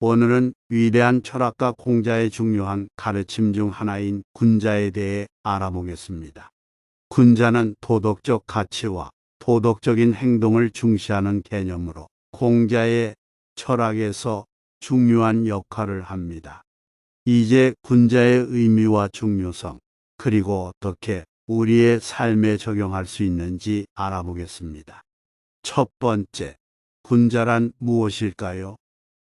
오늘은 위대한 철학가 공자의 중요한 가르침 중 하나인 군자에 대해 알아보겠습니다. 군자는 도덕적 가치와 도덕적인 행동을 중시하는 개념으로 공자의 철학에서 중요한 역할을 합니다. 이제 군자의 의미와 중요성, 그리고 어떻게 우리의 삶에 적용할 수 있는지 알아보겠습니다. 첫 번째, 군자란 무엇일까요?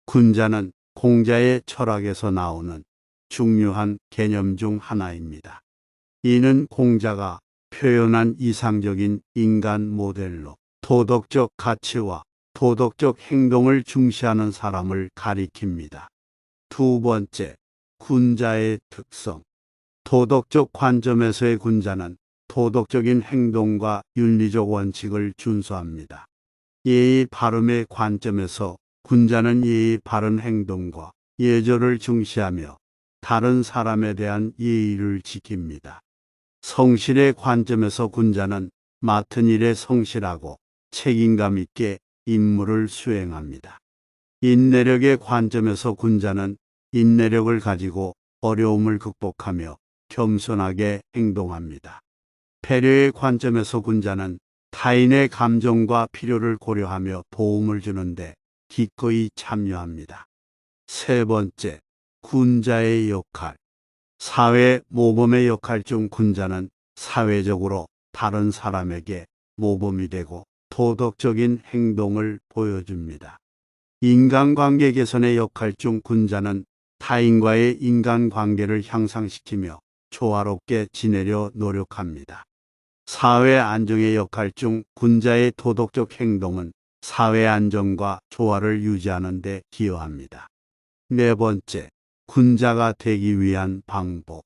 군자는 공자의 철학에서 나오는 중요한 개념 중 하나입니다. 이는 공자가 표현한 이상적인 인간 모델로 도덕적 가치와 도덕적 행동을 중시하는 사람을 가리킵니다. 두 번째, 군자의 특성. 도덕적 관점에서의 군자는 도덕적인 행동과 윤리적 원칙을 준수합니다. 예의 바름의 관점에서 군자는 예의 바른 행동과 예절을 중시하며 다른 사람에 대한 예의를 지킵니다. 성실의 관점에서 군자는 맡은 일에 성실하고 책임감 있게 임무를 수행합니다. 인내력의 관점에서 군자는 인내력을 가지고 어려움을 극복하며 겸손하게 행동합니다. 배려의 관점에서 군자는 타인의 감정과 필요를 고려하며 도움을 주는데 기꺼이 참여합니다. 세 번째, 군자의 역할. 사회 모범의 역할 중 군자는 사회적으로 다른 사람에게 모범이 되고 도덕적인 행동을 보여줍니다. 인간관계 개선의 역할 중 군자는 타인과의 인간관계를 향상시키며 조화롭게 지내려 노력합니다. 사회 안정의 역할 중 군자의 도덕적 행동은 사회 안정과 조화를 유지하는 데 기여합니다. 네 번째, 군자가 되기 위한 방법.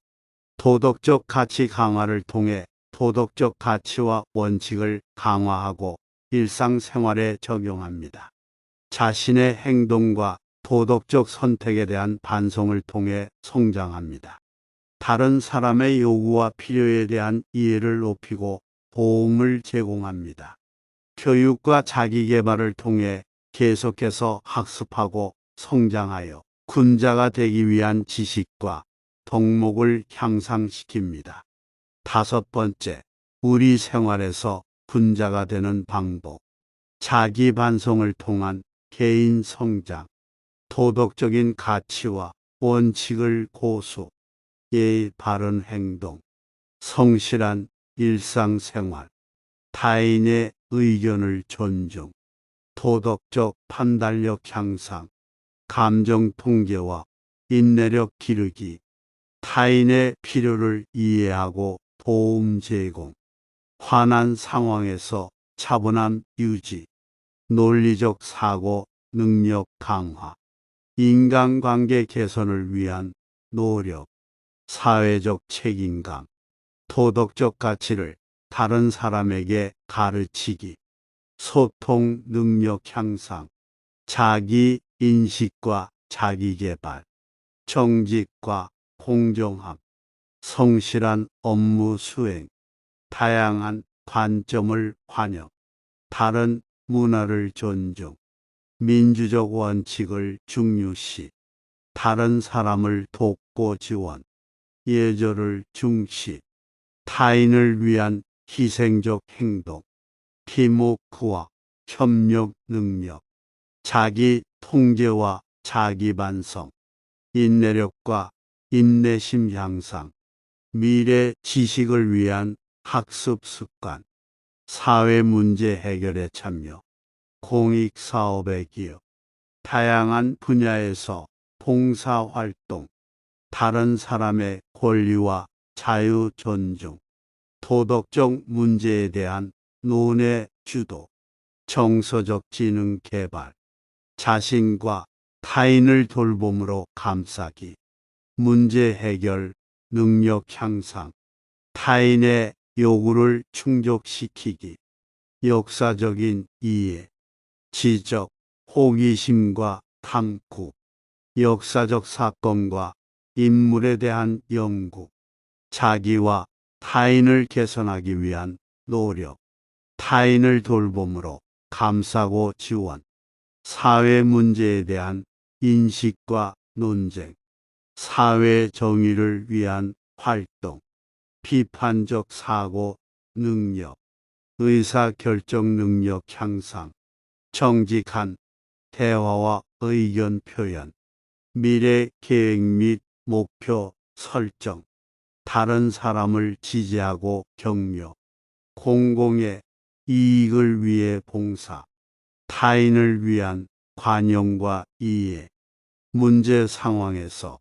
도덕적 가치 강화를 통해 도덕적 가치와 원칙을 강화하고 일상생활에 적용합니다. 자신의 행동과 도덕적 선택에 대한 반성을 통해 성장합니다. 다른 사람의 요구와 필요에 대한 이해를 높이고 도움을 제공합니다. 교육과 자기개발을 통해 계속해서 학습하고 성장하여 군자가 되기 위한 지식과 덕목을 향상시킵니다. 다섯 번째, 우리 생활에서 군자가 되는 방법. 자기 반성을 통한 개인 성장, 도덕적인 가치와 원칙을 고수, 예의 바른 행동, 성실한 일상생활, 타인의 의견을 존중, 도덕적 판단력 향상, 감정 통제와 인내력 기르기, 타인의 필요를 이해하고 도움 제공, 화난 상황에서 차분함 유지, 논리적 사고 능력 강화, 인간관계 개선을 위한 노력, 사회적 책임감, 도덕적 가치를 다른 사람에게 가르치기, 소통 능력 향상, 자기 인식과 자기 개발, 정직과 공정함, 성실한 업무 수행, 다양한 관점을 환영, 다른 문화를 존중, 민주적 원칙을 중요시, 다른 사람을 돕고 지원, 예절을 중시, 타인을 위한 희생적 행동, 팀워크와 협력 능력, 자기 통제와 자기 반성, 인내력과 인내심 향상, 미래 지식을 위한 학습 습관, 사회 문제 해결에 참여, 공익 사업에 기여, 다양한 분야에서 봉사활동, 다른 사람의 권리와 자유 존중, 도덕적 문제에 대한 논의 주도, 정서적 지능 개발, 자신과 타인을 돌봄으로 감싸기, 문제 해결 능력 향상, 타인의 요구를 충족시키기, 역사적인 이해, 지적, 호기심과 탐구, 역사적 사건과 인물에 대한 연구, 자기와 타인을 개선하기 위한 노력, 타인을 돌봄으로 감싸고 지원, 사회 문제에 대한 인식과 논쟁, 사회 정의를 위한 활동, 비판적 사고 능력, 의사 결정 능력 향상, 정직한 대화와 의견 표현, 미래 계획 및 목표 설정, 다른 사람을 지지하고 격려, 공공의 이익을 위해 봉사, 타인을 위한 관용과 이해, 문제 상황에서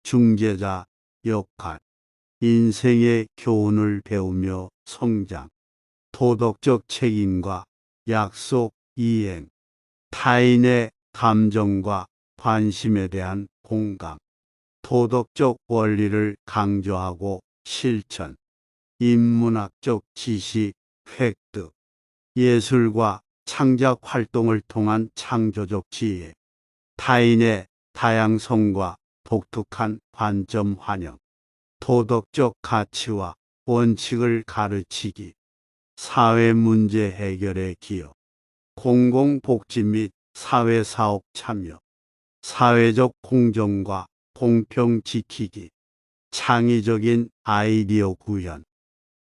중재자 역할, 인생의 교훈을 배우며 성장, 도덕적 책임과 약속 이행, 타인의 감정과 관심에 대한 공감, 도덕적 원리를 강조하고 실천, 인문학적 지식 획득, 예술과 창작 활동을 통한 창조적 지혜, 타인의 다양성과 독특한 관점 환영, 도덕적 가치와 원칙을 가르치기, 사회 문제 해결에 기여, 공공복지 및 사회사업 참여, 사회적 공정과 공평 지키기, 창의적인 아이디어 구현,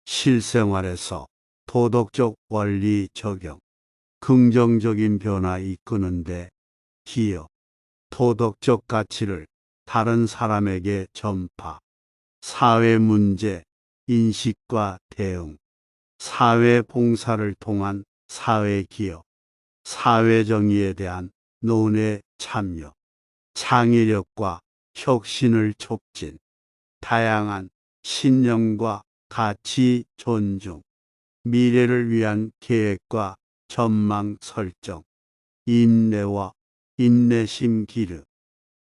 실생활에서 도덕적 원리 적용, 긍정적인 변화 이끄는데 기여, 도덕적 가치를 다른 사람에게 전파, 사회 문제 인식과 대응, 사회 봉사를 통한 사회 기여, 사회 정의에 대한 논의 참여, 창의력과 혁신을 촉진, 다양한 신념과 가치 존중, 미래를 위한 계획과 전망 설정, 인내와 인내심 기르,